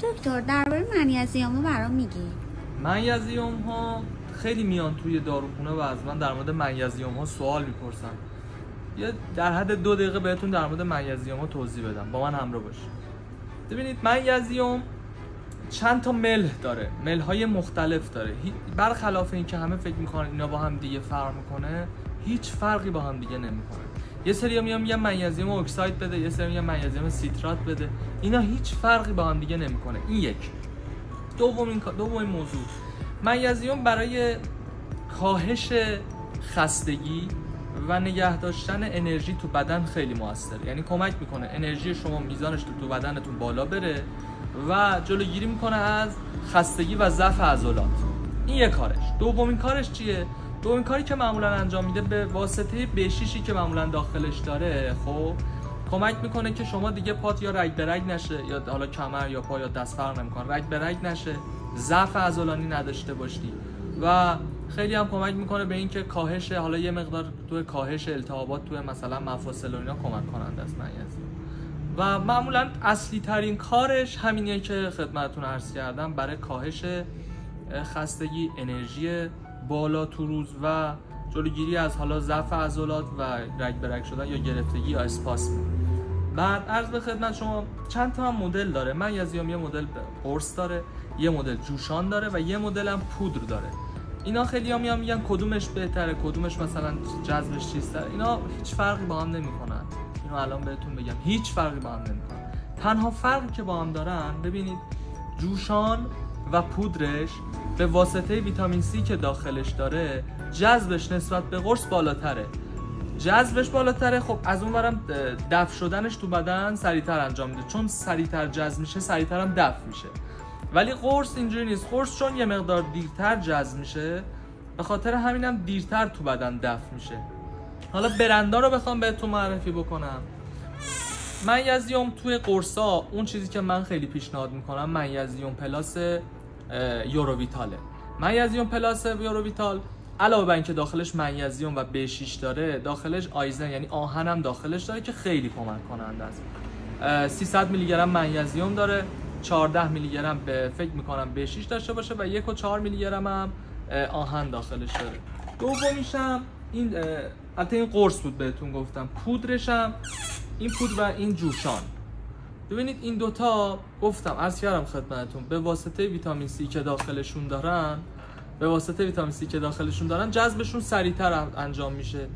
دکتر درباره منیزیم برام میگی؟ منیزیم ها خیلی میان توی داروخونه و از من در مورد منیزیم ها سوال میپرسن. یه در حد 2 دقیقه بهتون در مورد منیزیم ها توضیح بدم، با من همراه باشید. ببینید منیزیم چند تا ملح داره، ملح های مختلف داره. برخلاف این که همه فکر میکنن اینا با هم دیگه فرق میکنه، هیچ فرقی با هم دیگه نمیکنه. یه سری میگن منیزیم اکساید بده، یه سری میگن منیزیم سیترات بده. اینا هیچ فرقی با هم دیگه نمیکنه. این یک. دومین موضوع، منیزیم برای کاهش خستگی و نگه داشتن انرژی تو بدن خیلی موثره. یعنی کمک میکنه انرژی شما میزانش تو بدنتون بالا بره و جلوگیری میکنه از خستگی و ضعف عضلات. این یک کارش. دومین کارش چیه؟ دومین کاری که معمولا انجام میده به واسطه B6 که معمولا داخلش داره، خب کمک میکنه که شما دیگه پات یا رگ به رگ نشه، یا حالا کمر یا پا یا دست فرق نمیکنه، رگ به رگ نشه، ضعف عضلانی نداشته باشی و خیلی هم کمک میکنه به این که کاهش، حالا یه مقدار تو کاهش التهابات تو مثلا مفاصل و اینا کمک کننده است منیزیم. و معمولا اصلی ترین کارش همینیه که خدمتتون عرض کردم، برای کاهش خستگی، انرژی بالا تو روز و جلوگیری از حالا ضعف عضلات و رگ به رگ شدن یا گرفتگی یا اسپاسم. بعد عرض به خدمت شما چند تا هم مدل داره. منیزیم یه مدل قرص داره، یه مدل جوشان داره و یه مدل هم پودر داره. اینا خیلی ها میگن کدومش بهتره، کدومش مثلا جذبش چیزتره. اینا هیچ فرقی با هم نمیکنن. اینو الان بهتون بگم، هیچ فرقی با هم نمیکنن. تنها فرقی که با هم دارن، ببینید جوشان و پودرش به واسطه ویتامین C که داخلش داره جذبش نسبت به قرص بالاتره. جذبش بالاتره، خب از اون ورم دفع شدنش تو بدن سریعتر انجام میده، چون سریعتر جذب میشه سریعتر هم دفع میشه. ولی قرص اینجوری نیست. قرص چون یه مقدار دیرتر جذب میشه، به خاطر همینم دیرتر تو بدن دفع میشه. حالا برندا رو بخوام بهتون معرفی بکنم، منیزیم توی قرصا اون چیزی که من خیلی پیشنهاد میکنم منیزیم پلاس یوروویتاله. منیزیم پلاس یوروویتال علاوه بر اینکه داخلش منیزیم و B6 داره، داخلش آیزن یعنی آهن هم داخلش داره که خیلی کمک کننده است. 300 میلی گرم منیزیم داره، 14 میلی گرم به فکر میکنم B6 داشته باشه و 1.4 میلی گرم هم آهن داخلش داره. دومیشم این البته این قرص بود بهتون گفتم، پودرش هم این پودر و این جوشان. ببینید این دوتا گفتم عرض کردم خدمتتون به واسطه ویتامین C که داخلشون دارن، جذبشون سریعتر انجام میشه.